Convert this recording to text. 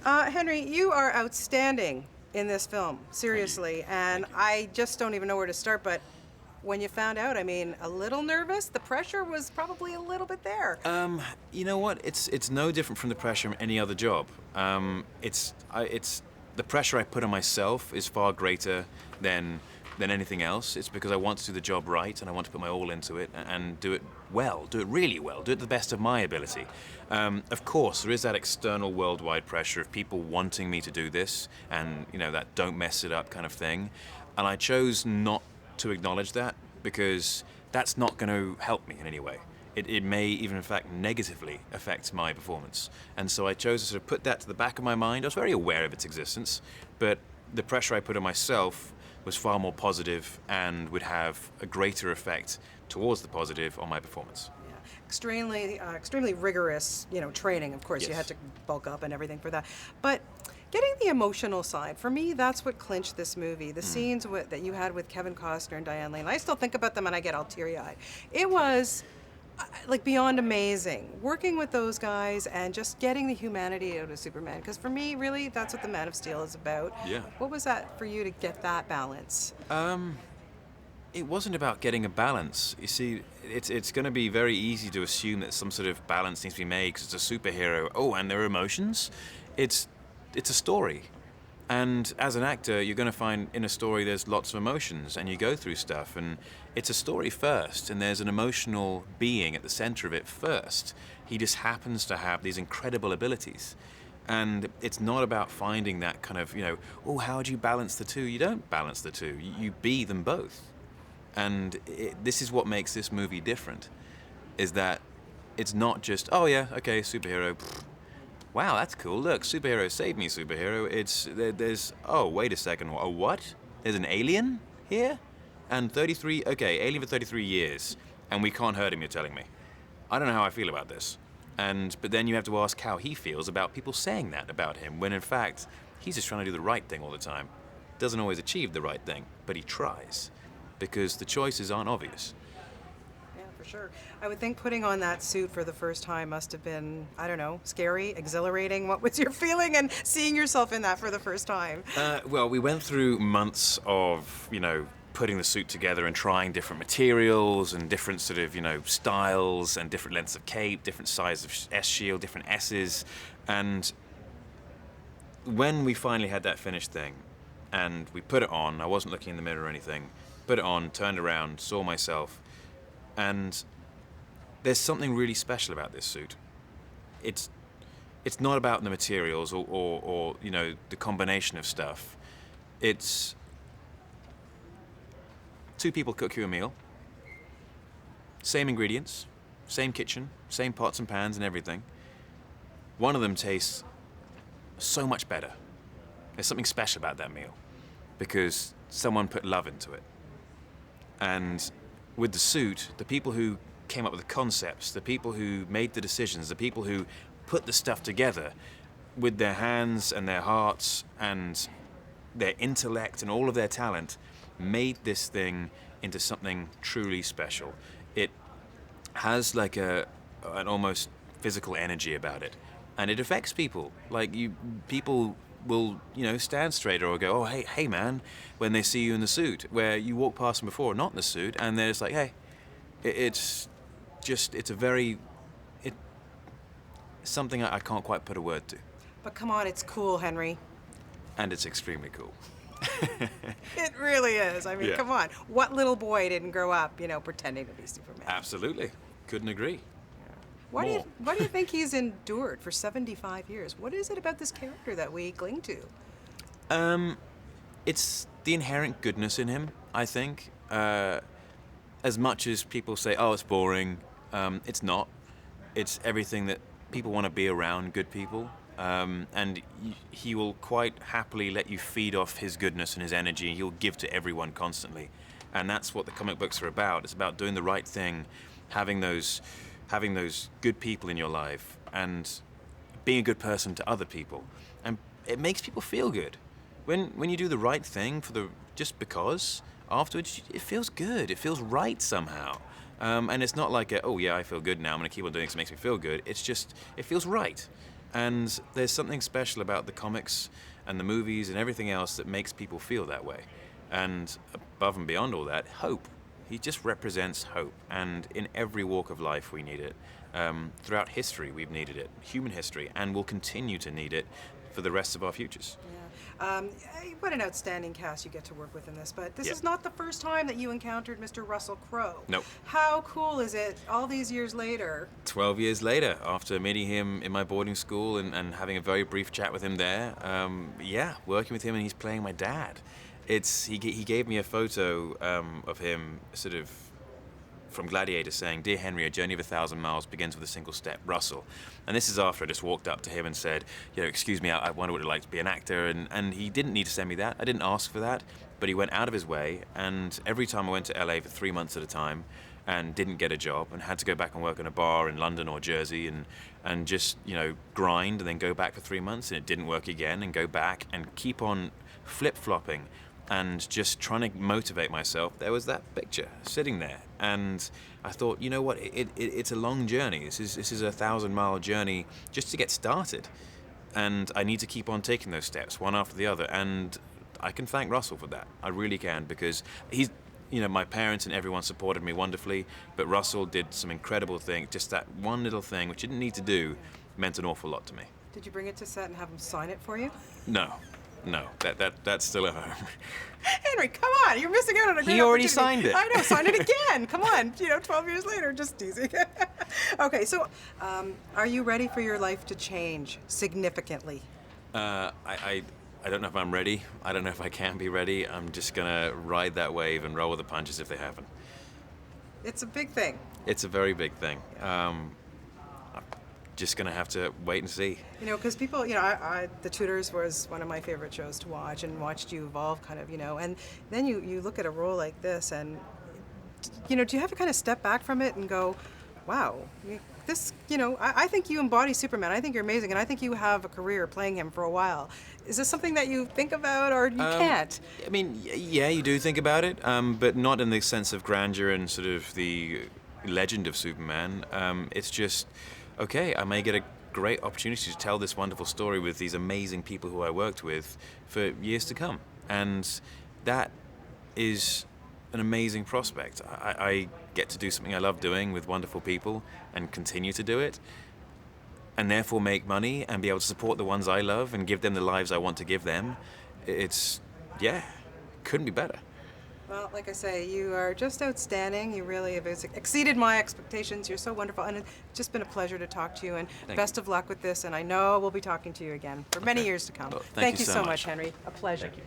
Henry, you are outstanding in this film, seriously, and I just don't even know where to start, but when you found out, I mean, a little nervous? The pressure was probably a little bit there. You know what? It's no different from the pressure of any other job. It's the pressure I put on myself is far greater than anything else. It's because I want to do the job right and I want to put my all into it and do it well, do it really well, do it to the best of my ability. Of course, there is that external worldwide pressure of people wanting me to do this and, that don't mess it up kind of thing. And I chose not to acknowledge that because that's not going to help me in any way. It may even, in fact, negatively affect my performance. And so I chose to sort of put that to the back of my mind. I was very aware of its existence, but the pressure I put on myself was far more positive and would have a greater effect towards the positive on my performance. Yeah. Extremely rigorous, training. Of course, Yes. you had to bulk up and everything for that. But getting the emotional side, for me, that's what clinched this movie. The scenes that you had with Kevin Costner and Diane Lane, I still think about them and I get all teary-eyed. It was beyond amazing working with those guys and just getting the humanity out of Superman, because for me, really, that's what the Man of Steel is about. Yeah. What was that for you to get that balance? It wasn't about getting a balance. You see, it's going to be very easy to assume that some sort of balance needs to be made because it's a superhero. Oh, and there are emotions. It's a story. And as an actor, you're going to find in a story there's lots of emotions and you go through stuff, and it's a story first and there's an emotional being at the center of it first. He just happens to have these incredible abilities. And it's not about finding that kind of, oh, how do you balance the two? You don't balance the two. You be them both. And this is what makes this movie different, is that it's not just, oh yeah, okay, superhero, wow, that's cool. Look, superhero, save me, superhero. There's, oh, wait a second, a what? There's an alien here? And 33, okay, alien for 33 years, and we can't hurt him, you're telling me. I don't know how I feel about this. But then you have to ask how he feels about people saying that about him, when in fact, he's just trying to do the right thing all the time. Doesn't always achieve the right thing, but he tries, because the choices aren't obvious. Sure. I would think putting on that suit for the first time must have been, I don't know, scary, exhilarating. What was your feeling and seeing yourself in that for the first time? Well, we went through months of, putting the suit together and trying different materials and different sort of, styles and different lengths of cape, different sizes of S-shield, different S's. And when we finally had that finished thing and we put it on, I wasn't looking in the mirror or anything, put it on, turned around, saw myself. And there's something really special about this suit. It's not about the materials or the combination of stuff. It's two people cook you a meal, same ingredients, same kitchen, same pots and pans and everything. One of them tastes so much better. There's something special about that meal because someone put love into it. And with the suit, the people who came up with the concepts, the people who made the decisions, the people who put the stuff together with their hands and their hearts and their intellect and all of their talent, made this thing into something truly special. It has like an almost physical energy about it, and it affects people. People will, stand straighter or go, oh, hey, man, when they see you in the suit, where you walk past them before, not in the suit, and they're just like, hey, it's something I can't quite put a word to. But come on, it's cool, Henry. And it's extremely cool. It really is. I mean, Yeah. Come on. What little boy didn't grow up, pretending to be Superman? Absolutely. Couldn't agree. Why do you think he's endured for 75 years? What is it about this character that we cling to? It's the inherent goodness in him, I think. As much as people say, oh, it's boring, it's not. It's everything that people want to be around, good people. And he will quite happily let you feed off his goodness and his energy. He'll give to everyone constantly. And that's what the comic books are about. It's about doing the right thing, having those good people in your life and being a good person to other people. And it makes people feel good. When you do the right thing just because, afterwards it feels good. It feels right somehow. And it's not like oh yeah, I feel good now, I'm gonna keep on doing it because it makes me feel good. It's just, it feels right. And there's something special about the comics and the movies and everything else that makes people feel that way. And above and beyond all that, hope. He just represents hope. And in every walk of life, we need it. Throughout history, we've needed it, human history, and will continue to need it for the rest of our futures. Yeah. What an outstanding cast you get to work with in this, but this Yeah. is not the first time that you encountered Mr. Russell Crowe. Nope. How cool is it all these years later? 12 years later, after meeting him in my boarding school and having a very brief chat with him there, working with him, and he's playing my dad. He gave me a photo of him sort of from Gladiator saying, "Dear Henry, a journey of 1,000 miles begins with a single step, Russell." And this is after I just walked up to him and said, "Excuse me, I wonder what it'd like to be an actor." And he didn't need to send me that. I didn't ask for that, but he went out of his way. And every time I went to LA for 3 months at a time and didn't get a job and had to go back and work in a bar in London or Jersey and just, grind and then go back for 3 months and it didn't work again and go back and keep on flip-flopping and just trying to motivate myself, there was that picture sitting there. And I thought, you know what, it's a long journey. This is a 1,000-mile journey just to get started. And I need to keep on taking those steps, one after the other. And I can thank Russell for that. I really can, because he's, my parents and everyone supported me wonderfully, but Russell did some incredible things. Just that one little thing, which he didn't need to do, meant an awful lot to me. Did you bring it to set and have him sign it for you? No, that's still at home. Henry, come on, you're missing out on a great He already opportunity. signed it. I know, sign it again. Come on, 12 years later, just teasing. Okay, so are you ready for your life to change significantly? I don't know if I'm ready. I don't know if I can be ready. I'm just gonna ride that wave and roll with the punches if they happen. It's a big thing. It's a very big thing. Just gonna have to wait and see. Because people, The Tudors was one of my favorite shows to watch, and watched you evolve, kind of, and then you look at a role like this, and do you have to kind of step back from it and go, wow, this, I think you embody Superman. I think you're amazing, and I think you have a career playing him for a while. Is this something that you think about, or you can't? I mean, yeah, you do think about it, but not in the sense of grandeur and sort of the legend of Superman. It's just, okay, I may get a great opportunity to tell this wonderful story with these amazing people who I worked with for years to come. And that is an amazing prospect. I get to do something I love doing with wonderful people and continue to do it, and therefore make money and be able to support the ones I love and give them the lives I want to give them. Couldn't be better. Well, like I say, you are just outstanding. You really have exceeded my expectations. You're so wonderful, and it's just been a pleasure to talk to you, and best of luck with this, and I know we'll be talking to you again for many years to come. Well, thank you so much, Henry. A pleasure. Thank you.